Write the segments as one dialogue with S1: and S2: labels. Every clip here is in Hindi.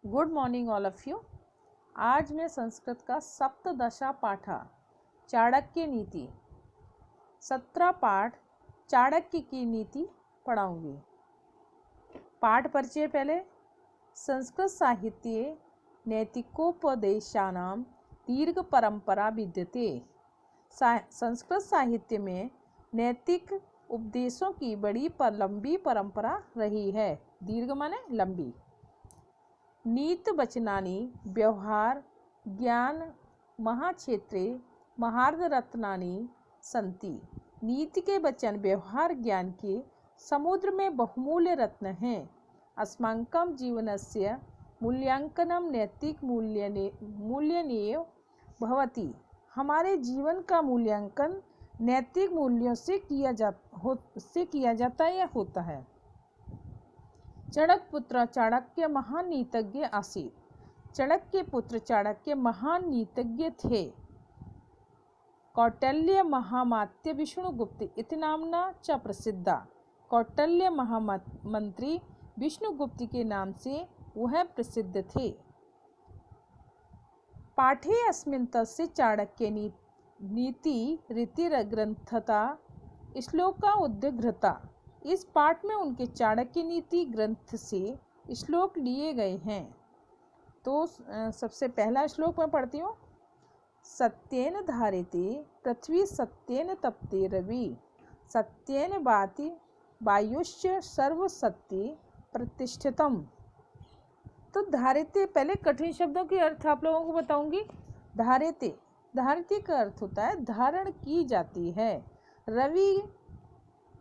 S1: Good morning all of you. आज मैं संस्कृत का सप्तदशा पाठा चाणक्य नीति 17 पाठ चाणक्य की नीति पढ़ाऊंगी। पाठ परिचय। पहले संस्कृत साहित्ये नैतिकोपदेशानां दीर्घ परंपरा विद्यते। संस्कृत साहित्य में नैतिक उपदेशों की बड़ी लंबी परंपरा रही है। दीर्घ माने लंबी। नीत वचनानि व्यवहार ज्ञान महाक्षेत्रे महार्घरत्नानि सन्ति। नीति के वचन व्यवहार ज्ञान के समुद्र में बहुमूल्य रत्न हैं। अस्माकं जीवनस्य मूल्यांकनं नैतिक मूल्यनेव भवति। हमारे जीवन का मूल्यांकन नैतिक मूल्यों से किया जाता है या होता है। चाणक्यपुत्र चाणक्य महान नीतिज्ञ आसीत्। चाणक्य पुत्र चाणक्य महान नीतिज्ञ थे। कौटिल्य महामात्य विष्णुगुप्त इति नाम्ना च प्रसिद्धा। कौटिल्य महामंत्री विष्णुगुप्त के नाम से वह प्रसिद्ध थे। पाठे अस्मिन् तस्य चाणक्य नीति रीतिर्ग्रंथता श्लोका उद्धृता। इस पाठ में उनके चाणक्य नीति ग्रंथ से श्लोक लिए गए हैं। तो सबसे पहला श्लोक मैं पढ़ती हूँ। सत्येन धारिते पृथ्वी सत्येन तपते रवि सत्येन वाति वायुश्च सर्व सत्ये प्रतिष्ठितम। तो धारिते, पहले कठिन शब्दों के अर्थ आप लोगों को बताऊंगी। धारिते, धारिते का अर्थ होता है धारण की जाती है। रवि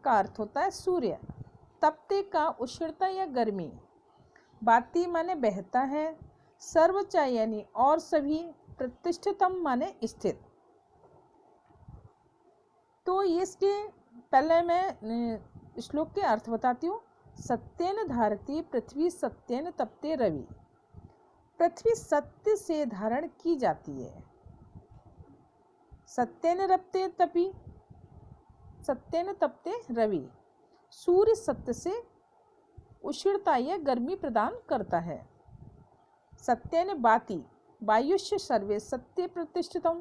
S1: का अर्थ होता है सूर्य। तपते का उष्णता या गर्मी। बाती माने बहता है। सर्वचा यानी और सभी। प्रतिष्ठितम माने स्थित। तो इसके पहले मैं श्लोक के अर्थ बताती हूँ। सत्येन धारती पृथ्वी सत्येन तपते रवि। पृथ्वी सत्य से धारण की जाती है। सत्येन रपते तपी सत्येन तपते रवि। सूर्य सत्य से उष्णता या गर्मी प्रदान करता है। सत्येन वाति वायुष्य सर्वे सत्य प्रतिष्ठितम।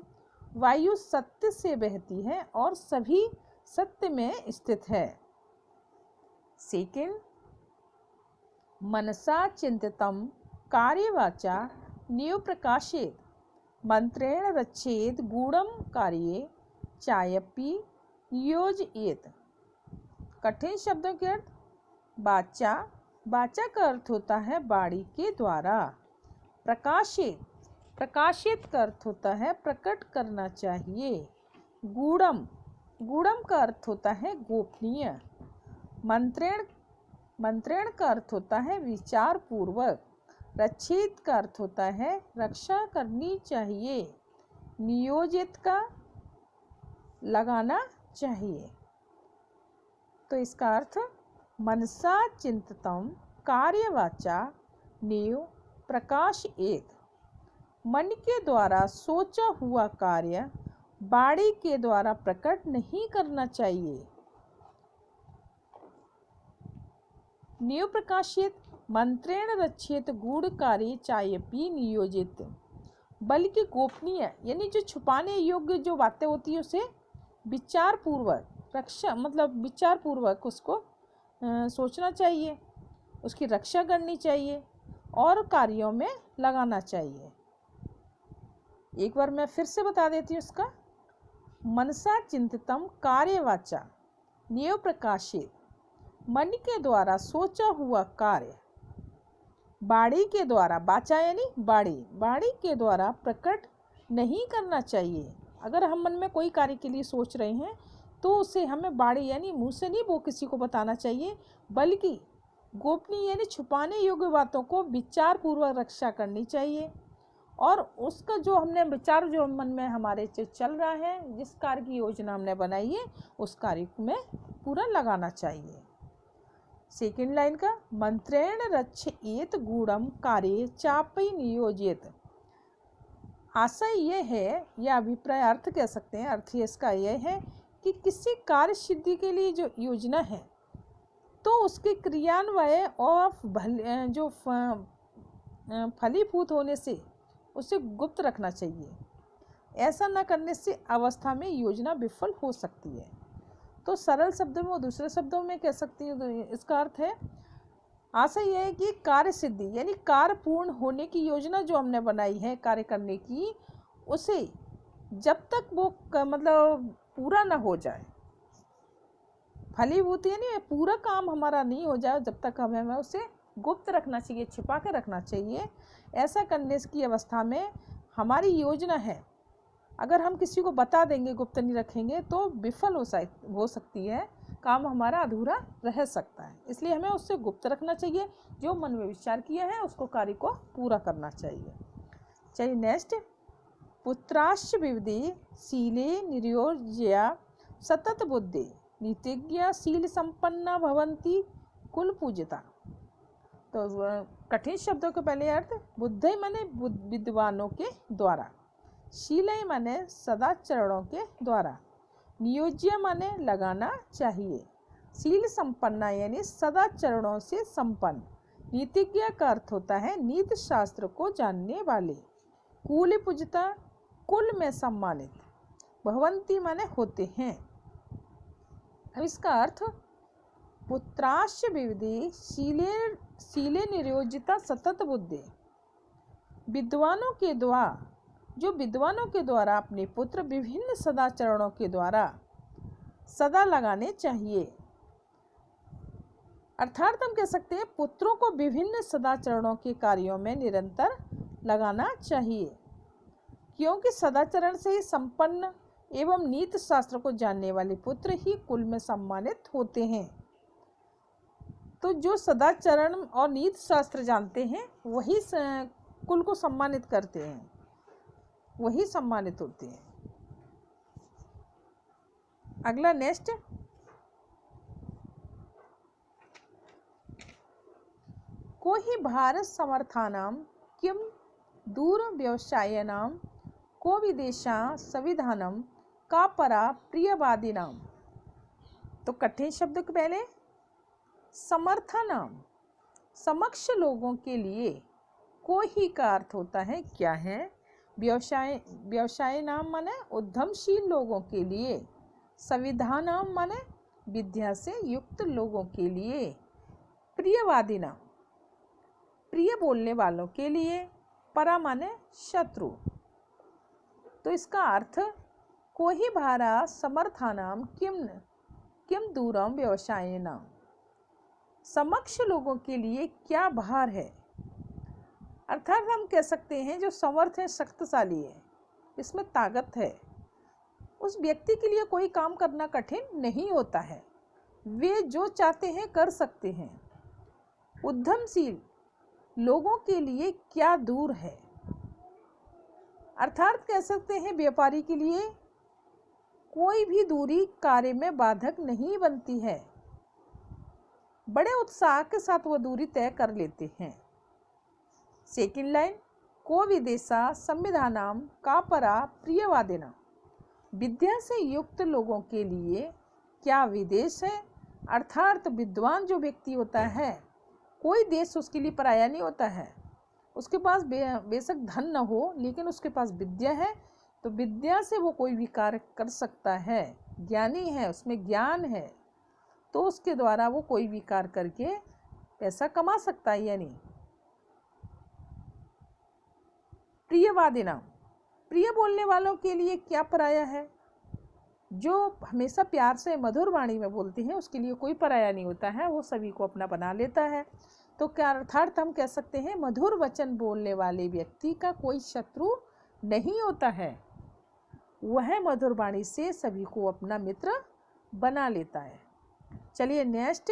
S1: वायु सत्य से बहती है और सभी सत्य में स्थित है। सेकेंड, मनसा चिंतितम कार्यवाचा नीव प्रकाशेत मंत्रेण रक्षेत गूढ़म कार्ये चायपि नियोजयेत। कठिन शब्दों के अर्थ। वाचा, वाचा का अर्थ होता है वाणी के द्वारा। प्रकाशित, प्रकाशित का अर्थ होता है प्रकट करना चाहिए। गूढ़म, गूढ़म का अर्थ होता है गोपनीय। मंत्रेण, मंत्रेण का अर्थ होता है विचार पूर्वक। रक्षित का अर्थ होता है रक्षा करनी चाहिए। नियोजित का लगाना चाहिए। तो इसका अर्थ मनसा चिंततम कार्यवाचा नीव प्रकाशयेत। मन के द्वारा सोचा हुआ कार्य वाणी के द्वारा प्रकट नहीं करना चाहिए। नीव प्रकाशित मंत्रेण रक्षित गूढ़ कार्य चायपि नियोजित। बल्कि गोपनीय यानी जो छुपाने योग्य जो बातें होती है उसे विचार पूर्वक, रक्षा मतलब विचार पूर्वक उसको सोचना चाहिए, उसकी रक्षा करनी चाहिए और कार्यों में लगाना चाहिए। एक बार मैं फिर से बता देती हूँ इसका। मनसा चिंतितम कार्यवाचा नीव प्रकाशित। मन के द्वारा सोचा हुआ कार्य वाणी के द्वारा, वाचा यानी वाणी, वाणी के द्वारा प्रकट नहीं करना चाहिए। अगर हम मन में कोई कार्य के लिए सोच रहे हैं तो उसे हमें वाणी यानी मुंह से नहीं वो किसी को बताना चाहिए, बल्कि गोपनीय यानी छुपाने योग्य बातों को विचार पूर्वक रक्षा करनी चाहिए। और उसका जो हमने विचार जो मन में हमारे चल रहा है, जिस कार्य की योजना हमने बनाई है उस कार्य में पूरा लगाना चाहिए। सेकेंड लाइन का मंत्रेण रक्षेत गूढ़म कार्ये चापि नियोजित। आशय यह है या अभिप्राय अर्थ कह सकते हैं, अर्थ इसका यह है कि किसी कार्य सिद्धि के लिए जो योजना है तो उसके क्रियान्वयन और जो फलीभूत होने से उसे गुप्त रखना चाहिए। ऐसा न करने से अवस्था में योजना विफल हो सकती है। तो सरल शब्दों में और दूसरे शब्दों में कह सकती हूँ, तो इसका अर्थ है, आशा यह है कि कार्य सिद्धि यानी कार्य पूर्ण होने की योजना जो हमने बनाई है कार्य करने की, उसे जब तक वो मतलब पूरा ना हो जाए, फलीभूत यानी पूरा काम हमारा नहीं हो जाए, जब तक हमें उसे गुप्त रखना चाहिए, छिपा के रखना चाहिए। ऐसा करने की अवस्था में हमारी योजना है, अगर हम किसी को बता देंगे, गुप्त नहीं रखेंगे, तो विफल हो सकती है, काम हमारा अधूरा रह सकता है। इसलिए हमें उससे गुप्त रखना चाहिए, जो मन में विचार किया है उसको कार्य को पूरा करना चाहिए। चलिए नेक्स्ट, पुत्राश्च विविधे शीले निर्योज्या सतत बुद्धि नीतिज्ञा शील संपन्ना भवन्ति कुल पूजिता। तो कठिन शब्दों के पहले अर्थ, बुद्धि माने विद्वानों के द्वारा, शीलय माने सदाचरणों के द्वारा, नियोज्य माने लगाना चाहिए, शील संपन्ना यानी सदाचरणों से संपन्न, नीतिज्ञ का अर्थ होता है नीति शास्त्र को जानने वाले, कुल पूजिता कुल में सम्मानित, भवंती माने होते हैं। अब इसका अर्थ, पुत्राश्च विविधे शीले नियोजिता सतत बुद्धि, विद्वानों के द्वारा, जो विद्वानों के द्वारा अपने पुत्र विभिन्न सदाचरणों के द्वारा सदा लगाने चाहिए। अर्थात हम कह सकते हैं पुत्रों को विभिन्न सदाचरणों के कार्यों में निरंतर लगाना चाहिए, क्योंकि सदाचरण से ही संपन्न एवं नीति शास्त्र को जानने वाले पुत्र ही कुल में सम्मानित होते हैं। तो जो सदाचरण और नीति शास्त्र जानते हैं वही कुल को सम्मानित करते हैं, वही सम्मानित होते हैं। अगला नेक्स्ट, को ही भारत समर्थानाम किम दूर व्यवसायनाम को विदेशा संविधानम का परा प्रियवादिनाम। तो कठिन शब्द के पहले समर्थनाम, समक्ष लोगों के लिए, को ही का अर्थ होता है क्या है, व्यवसाय नाम माने उद्यमशील लोगों के लिए, संविधानम माने विद्या से युक्त लोगों के लिए, प्रियवादी नाम प्रिय बोलने वालों के लिए, परा माने शत्रु। तो इसका अर्थ, को ही भारा समर्थानाम किम दूरम व्यवसाय नाम, समक्ष लोगों के लिए क्या भार है। अर्थात हम कह सकते हैं जो समर्थ है, शक्तिशाली है, इसमें ताकत है, उस व्यक्ति के लिए कोई काम करना कठिन नहीं होता है, वे जो चाहते हैं कर सकते हैं। उद्यमशील लोगों के लिए क्या दूर है, अर्थात कह सकते हैं व्यापारी के लिए कोई भी दूरी कार्य में बाधक नहीं बनती है, बड़े उत्साह के साथ वह दूरी तय कर लेते हैं। सेकंड लाइन, को विदेशा संविधानाम का परा प्रियवादिना, विद्या से युक्त लोगों के लिए क्या विदेश है, अर्थात विद्वान जो व्यक्ति होता है, कोई देश उसके लिए पराया नहीं होता है, उसके पास बेशक धन न हो लेकिन उसके पास विद्या है, तो विद्या से वो कोई भी कार्य कर सकता है, ज्ञानी है, उसमें ज्ञान है, तो उसके द्वारा वो कोई भी कार्य करके पैसा कमा सकता है। यानी प्रियवादिना, प्रिय बोलने वालों के लिए क्या पराया है, जो हमेशा प्यार से मधुर वाणी में बोलते हैं उसके लिए कोई पराया नहीं होता है, वो सभी को अपना बना लेता है। तो क्या अर्थात हम कह सकते हैं मधुर वचन बोलने वाले व्यक्ति का कोई शत्रु नहीं होता है, वह मधुर वाणी से सभी को अपना मित्र बना लेता है। चलिए नेक्स्ट,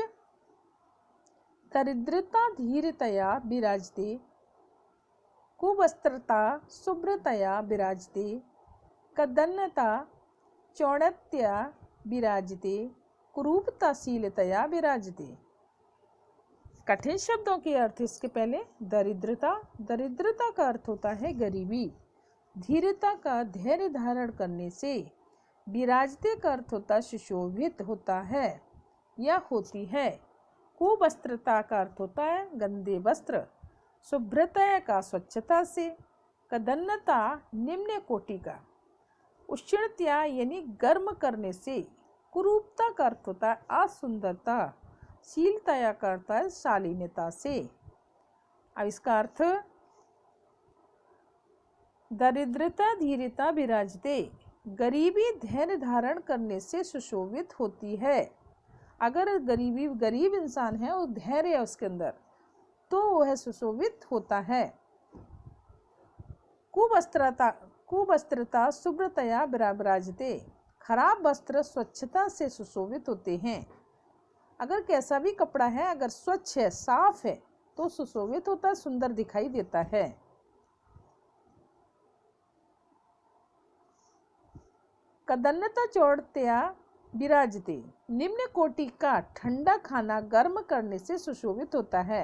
S1: दरिद्रता धीरतया विराजते, कुवस्त्रता शुभ्रतया विराजते, कदन्यता चौणत्या विराजते, कुरूपताशीलतया विराजते। कठिन शब्दों के अर्थ इसके पहले, दरिद्रता, दरिद्रता का अर्थ होता है गरीबी, धीरता का धैर्य धारण करने से, विराजते का अर्थ होता है सुशोभित होता है या होती है, कुवस्त्रता का अर्थ होता है गंदे वस्त्र, शुभ्रता का स्वच्छता से, कदन्नता निम्न कोटि का, उष्णता यानी गर्म करने से, कुरूपता का अर्थ होता है असुंदरता, शीलता का अर्थ है शालीनता से। अब इसका अर्थ, दरिद्रता धीरता विराजते, गरीबी धैर्य धारण करने से सुशोभित होती है। अगर गरीब इंसान है और धैर्य है उसके अंदर तो वह सुशोभित होता है। कुवस्त्रता शुभ्रतया विराजते, खराब वस्त्र स्वच्छता से सुशोभित होते हैं। अगर कैसा भी कपड़ा है अगर स्वच्छ है साफ है तो सुशोभित होता है, सुंदर दिखाई देता है। कदन्नता चौड़तया विराजते, निम्न कोटि का ठंडा खाना गर्म करने से सुशोभित होता है।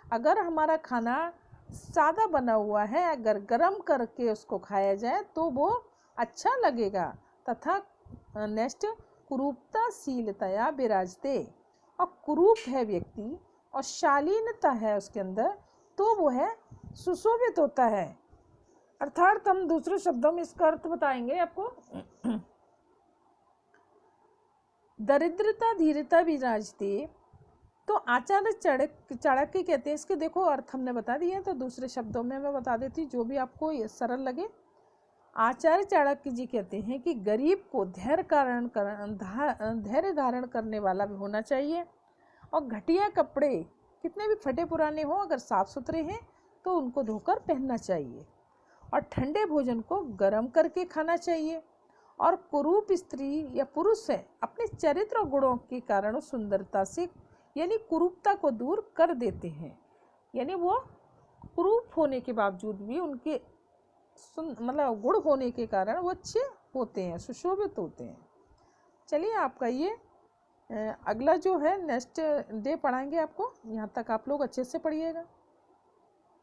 S1: अगर हमारा खाना सादा बना हुआ है अगर गर्म करके उसको खाया जाए तो वो अच्छा लगेगा। तथा नेक्स्ट, कुरूपताशीलतया विराजते, और कुरूप है व्यक्ति और शालीनता है उसके अंदर तो वो है सुशोभित होता है। अर्थात हम दूसरे शब्दों में इसका अर्थ बताएंगे आपको। दरिद्रता धीरता विराजते, तो आचार्य चाणक्य कहते हैं, इसके देखो अर्थ हमने बता दिए हैं तो दूसरे शब्दों में मैं बता देती जो भी आपको ये सरल लगे। आचार्य चाणक्य जी कहते हैं कि गरीब को धैर्य धारण करने वाला भी होना चाहिए, और घटिया कपड़े कितने भी फटे पुराने हो अगर साफ सुथरे हैं तो उनको धोकर पहनना चाहिए, और ठंडे भोजन को गर्म करके खाना चाहिए। और कुरूप स्त्री या पुरुष है अपने चरित्र और गुणों के कारण सुंदरता से यानी कुरूपता को दूर कर देते हैं, यानी वो कुरूप होने के बावजूद भी उनके मतलब गुण होने के कारण वो अच्छे होते हैं, सुशोभित होते हैं। चलिए आपका ये अगला जो है नेक्स्ट डे पढ़ाएंगे आपको, यहाँ तक आप लोग अच्छे से पढ़िएगा।